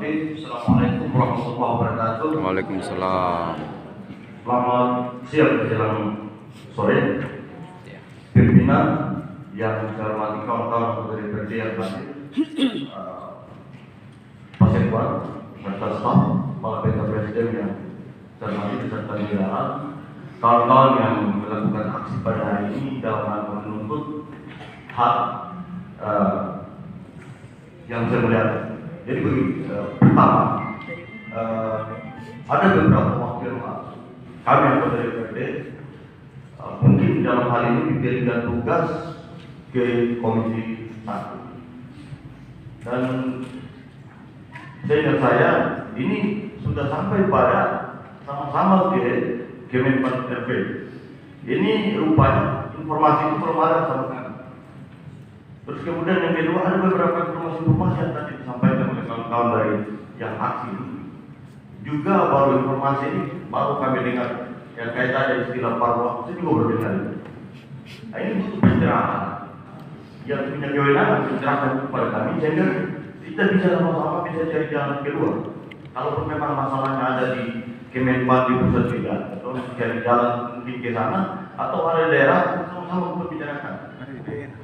hormati, Assalamualaikum warahmatullahi wabarakatuh. Waalaikumsalam. Selamat siang menjelang sore. Pimpinan yang saya hormati, kawan-kawan dari DPRD yang hadir, Pak Sekwan, serta staf, Kepala Beta Presiden yang saya hormati beserta negara, kawan-kawan yang melakukan aksi pada hari ini dalam rangka menuntut hak yang saya melihat. Jadi begini, pertama, ada beberapa wakil kami yang dari DPRD mungkin dalam hal ini diberikan tugas ke Komisi 1, dan seingat saya ini sudah sampai pada sama-sama ke Kemenpan RB. Ini rupanya informasi itu belum ada sama sekali. Terus kemudian yang kedua, ada beberapa informasi yang tadi disampaikan oleh kawan-kawan dari yang aksi. Juga baru informasi ini baru kami dengar yang kaitannya istilah paruh, saya juga baru dengar. Nah, ini butuh pencerahan. Yang punya kewenangan mencerahkan kepada kami sehingga kita bisa sama-sama bisa cari jalan kedua. Kalau memang masalahnya ada di Kemenpan di pusat juga, atau cari jalan mungkin ke sana, atau ada daerah sama-sama untuk bicarakan.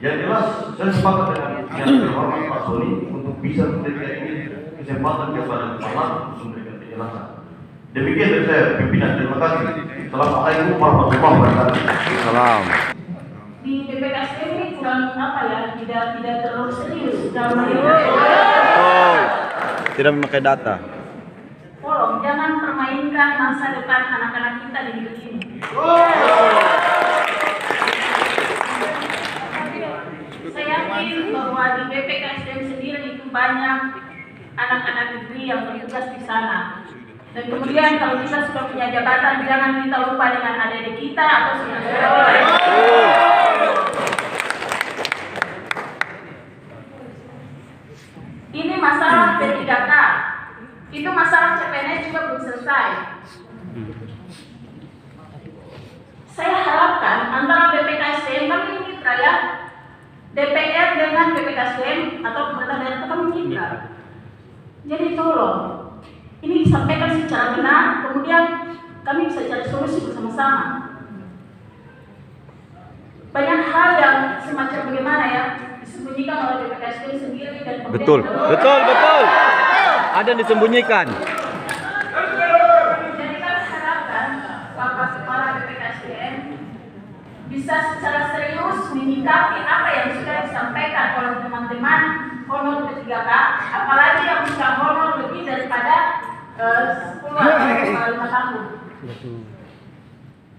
Yang jelas, saya sepakat dengan yang terhormat Pak Soni untuk bisa memberikan ini kesempatan kepada kepala untuk memberikan penjelasan. Demikian dari saya, pimpinan. Terima kasih. Assalamualaikum warahmatullahi wabarakatuh. Salam. Di PPKS ini kurang apa ya? Tidak terlalu serius dalam melihat. Betul. Tidak memakai data. Tolong jangan permainkan masa depan anak-anak kita di negeri ini. Saya yakin bahwa di BPKSDM sendiri itu banyak anak-anak negeri yang bertugas di sana. Dan kemudian kalau kita sudah punya jabatan, jangan kita lupa dengan adik-adik kita atau saudara-saudara lain. Ini masalah P3K. Itu masalah CPNS juga belum selesai. Saya harapkan antara BPKSDM, kami ini mitra ya, DPR dengan BPKSDM atau pemerintah daerah itu kami mitra. Jadi tolong, ini disampaikan secara benar, kemudian kami bisa cari solusi bersama-sama. Banyak hal yang semacam bagaimana ya, disembunyikan oleh BPKSDM sendiri dan kemudian Betul. Ada yang disembunyikan. Jadi kami harapkan Bapak Kepala BPKSDM bisa secara serius menyikapi apa yang sudah disampaikan oleh teman-teman honor P3K, apalagi yang sudah honor lebih daripada 10 atau 5 tahun.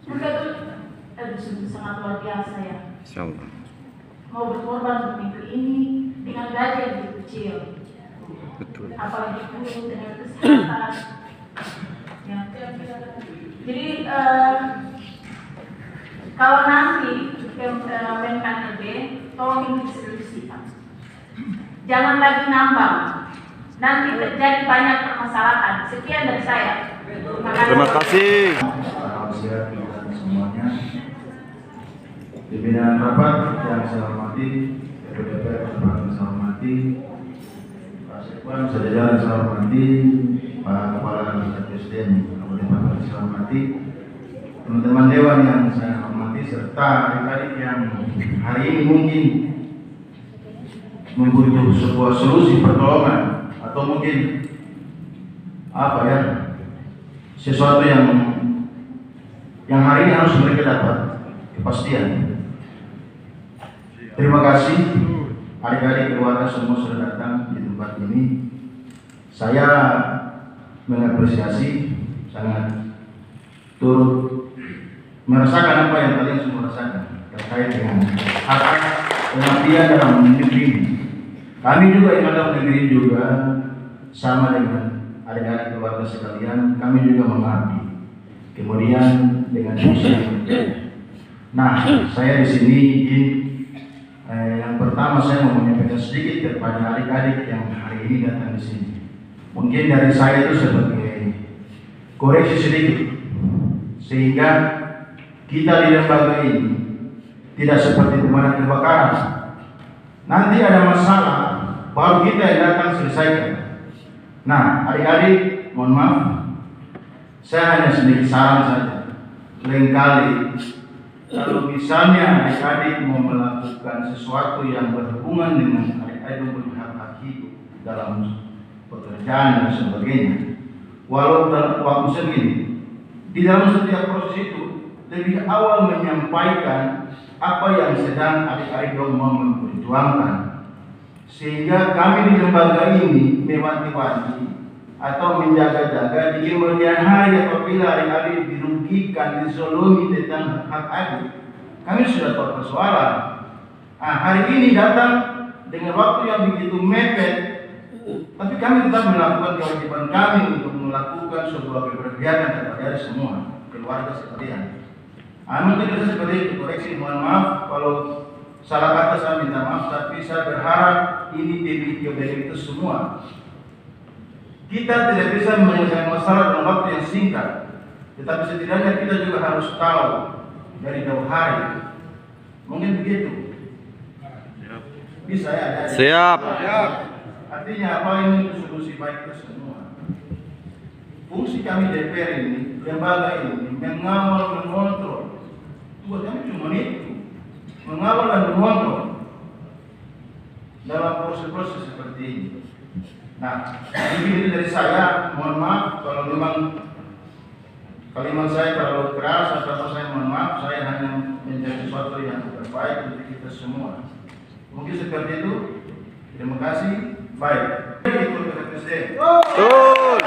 Juga itu sangat luar biasa ya. Insyaallah. Mau berkorban untuk negeri ini dengan gaji yang lebih kecil. Betul. Apalagi guru dengan kesehatan. Ya. Jadi kalau nanti Kemenpan RB, tolong ini diseriusi Pak. Jangan lagi nambang. Nanti terjadi banyak permasalahan. Sekian dari saya. Terima kasih. Salam sehat untuk semuanya. Pimpinan rapat yang saya hormati, DPR yang saya hormati, Pak Sekwan, sejajaran saya hormati, Pak Kepala Presiden Kabupaten saya hormati, teman-teman dewan yang saya hormati, serta adik-adik yang hari ini mungkin membutuhkan sebuah solusi pertolongan atau mungkin apa ya, sesuatu yang hari ini harus mereka dapat kepastian. Terima kasih adik-adik keluarga semua sudah datang di tempat ini. Saya mengapresiasi, sangat turut merasakan apa yang kalian semua rasakan terkait dengan hak pengabdian dalam negeri ini. Kami juga yang ada di negeri juga sama dengan adik-adik keluarga sekalian, kami juga mengabdi. Kemudian dengan usia. Nah, saya di sini yang pertama saya mau menyampaikan sedikit kepada adik-adik yang hari ini datang di sini. Mungkin dari saya itu sebagai koreksi sedikit, sehingga kita di lembaga ini tidak seperti pemadam kebakaran. Nanti ada masalah, baru kita yang datang selesaikan. Nah, adik-adik, mohon maaf, saya hanya sedikit saran saja. Lain kali, kalau misalnya adik-adik mau melakukan sesuatu yang berhubungan dengan adik-adik mempunyai hak hidup dalam pekerjaan dan sebagainya, walau dalam waktu segini, di dalam setiap proses itu lebih awal menyampaikan apa yang sedang adik-adik mau memperjuangkan, sehingga kami di lembaga ini mewanti-wanti atau menjaga-jaga di kemudian hari apabila adik-adik dirugikan, dizolimi tentang hak adik, kami sudah tahu persoalan. Nah, hari ini datang dengan waktu yang begitu mepet, tapi kami tetap melakukan kewajiban kami untuk melakukan sebuah keberpihakan kepada semua keluarga sekalian. Mungkin bisa seperti itu, koreksi, mohon maaf kalau salah kata saya minta maaf, tapi saya berharap ini video itu semua. Kita tidak bisa menyelesaikan masalah dalam waktu yang singkat, tetapi setidaknya kita juga harus tahu dari jauh hari. Mungkin begitu. Bisa ya? Siap. Artinya apa ini solusi baik kita semua. Fungsi kami DPR ini, lembaga ini, mengawal, mengontrol. Tugas kami cuma itu, mengawal dan mengontrol dalam proses-proses seperti ini. Nah, ini dari saya, mohon maaf kalau memang kalimat saya terlalu keras atau saya mohon maaf, saya hanya menjadi sesuatu yang terbaik untuk kita semua. Mungkin seperti itu. Terima kasih. Baik. Itu Bapak Presiden. Betul.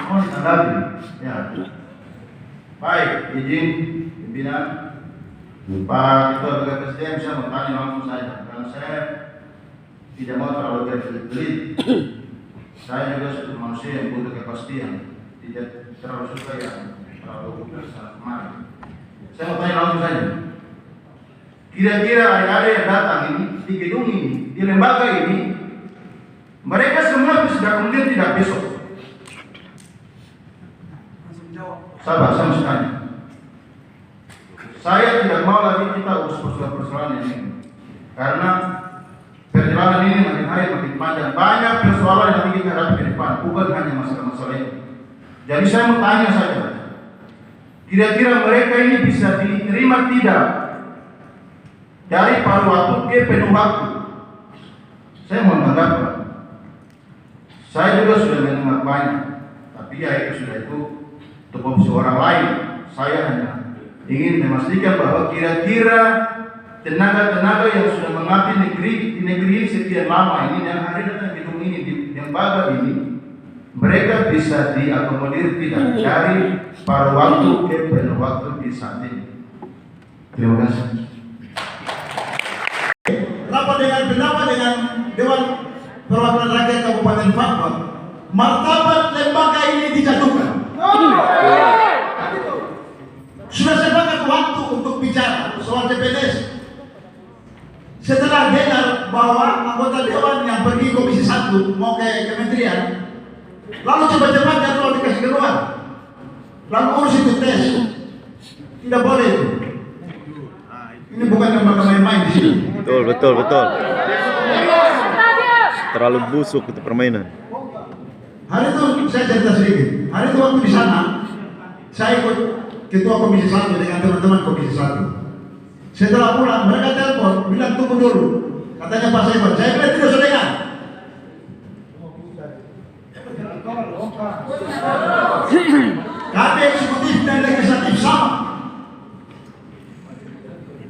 Mohon tanggapi. Ya. Baik, izin pimpinan Pak Ketua Bapak Presiden, saya mau tanya langsung saja karena saya tidak mau terlalu berbelit. Saya juga sebagai manusia yang butuh kepastian, tidak terlalu suka yang terlalu kemarin. Saya mau tanya langsung saja. Kira-kira adik-adik yang datang ini di gedung ini, di lembaga ini, mereka semua sudah kemudian tidak besok. Sabar, saya masih tanya. Saya tidak mau lagi kita urus persoalan ini, karena perjalanan ini makin hari makin panjang. Banyak persoalan yang kita hadapi ke depan, bukan hanya masalah-masalah ini. Jadi saya mau tanya saja, kira-kira mereka ini bisa diterima tidak dari paruh waktu ke penuh waktu? Saya mau menanggapi. Saya juga sudah mendengar banyak, tapi ya itu sudah itu tupoksi orang lain. Saya hanya ingin memastikan bahwa kira-kira tenaga-tenaga yang sudah mengabdi di negeri ini sekian lama ini dan hari datang gedung ini di lembaga ini, mereka bisa diakomodir tidak dari paruh waktu ke penuh waktu di saat ini. Terima kasih. Rapat dengan pendapat dengan Dewan Perwakilan Rakyat Kabupaten Fakfak, martabat lembaga ini dijatuhkan. Sudah sepakat waktu untuk bicara soal CPNS. Setelah dengar bahwa anggota Dewan yang pergi Komisi 1 mau ke kementerian, lalu cepat-cepat jadwal dikasih keluar, lalu urus itu tes. Tidak boleh itu. Ini bukan lembaga main-main di sini. Betul. Terlalu busuk itu permainan. Hari itu saya cerita sedikit. Hari itu waktu di sana, saya ikut Ketua Komisi 1 dengan teman-teman Komisi 1. Setelah pulang, mereka telepon, bilang tunggu dulu. Katanya Pak Saiman, saya bilang tidak usah dengar. Kami eksekutif dan legislatif sama.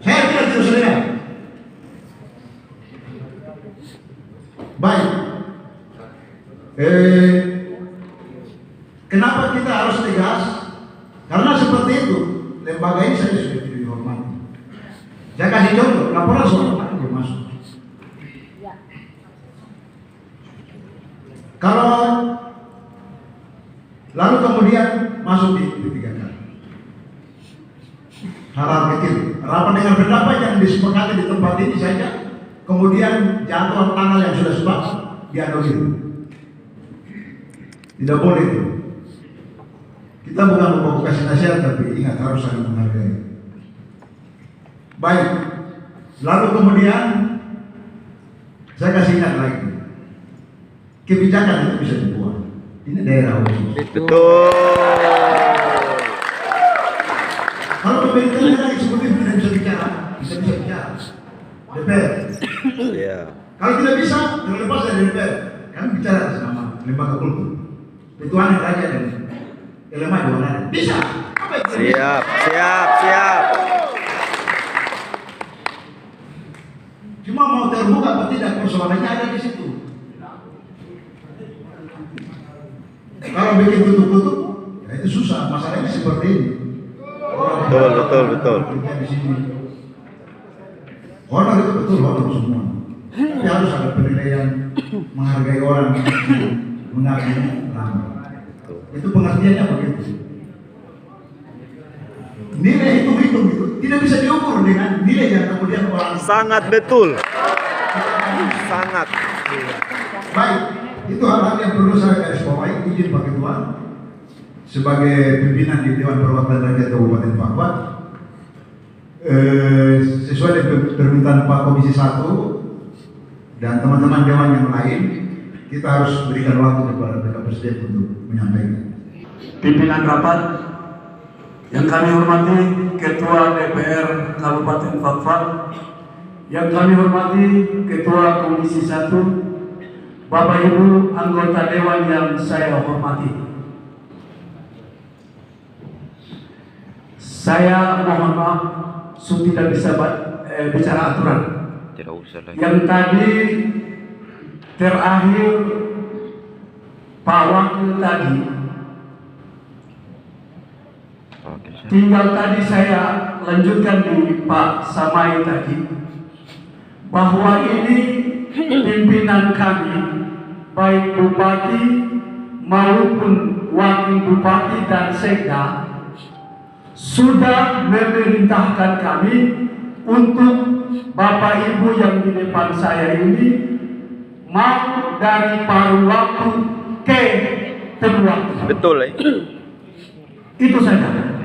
Saya bilang tidak usah dengar. Baik. Kenapa kita harus tegas? Karena seperti itu, lembaga ini saya sudah tidak dihormati. Saya kasih contoh, laporan soal apa belum masuk. Kalau lalu kemudian masuk di P3K. Hal-hal kecil, rapat dengan pendapat yang disepakati di tempat ini saja, kemudian jadwal tanggal yang sudah sepakat dianulir. Tidak boleh itu. Kita bukan memprovokasi nasihat, tapi ingat harus saling menghargai. Baik, lalu kemudian saya kasih ingat lagi. kebijakan itu bisa dibuat. Ini daerah khusus. Betul. Kalau pemerintah daerah eksekutif tidak bisa bicara, bisa bicara. DPR. Iya. Kalau tidak bisa, terlepas dari DPR. Kami bicara sama lembaga kultur. Ketuaan yang raja dan elemen di mana? Bisa. Apa itu? Siap, siap, siap. Cuma mau terbuka atau tidak, persoalannya ada di situ. Kalau bikin tutup-tutup, ya itu susah. Masalahnya seperti ini. Betul. Kerja di sini. Honor itu betul honor semua. Tapi harus ada penilaian, menghargai orang, mengabdi lama. Itu pengertiannya begitu. Nilai hitung-hitung itu tidak bisa diukur dengan nilai yang kemudian orang. Sangat betul. Sangat. Baik, itu hal-hal yang perlu saya garis bawahi. Izin Pak Ketua sebagai pimpinan di Dewan Perwakilan Rakyat Kabupaten Papua, sesuai dengan permintaan Pak Komisi 1 dan teman-teman Dewan yang lain, kita harus berikan waktu kepada Bapak Presiden untuk menyampaikan. Pimpinan rapat yang kami hormati, Ketua DPR Kabupaten Papua, yang kami hormati Ketua Komisi 1, Bapak Ibu anggota Dewan yang saya hormati. Saya mohon maaf, tidak bisa bicara aturan. Tidak usah lagi. Yang tadi terakhir Pak Wakil tadi, tinggal tadi saya lanjutkan di Pak Samai tadi, bahwa ini pimpinan kami, baik Bupati maupun Wakil Bupati dan Sekda, sudah memerintahkan kami untuk Bapak Ibu yang di depan saya ini mau dari paruh waktu ke penuh waktu. Betul, Itu saja.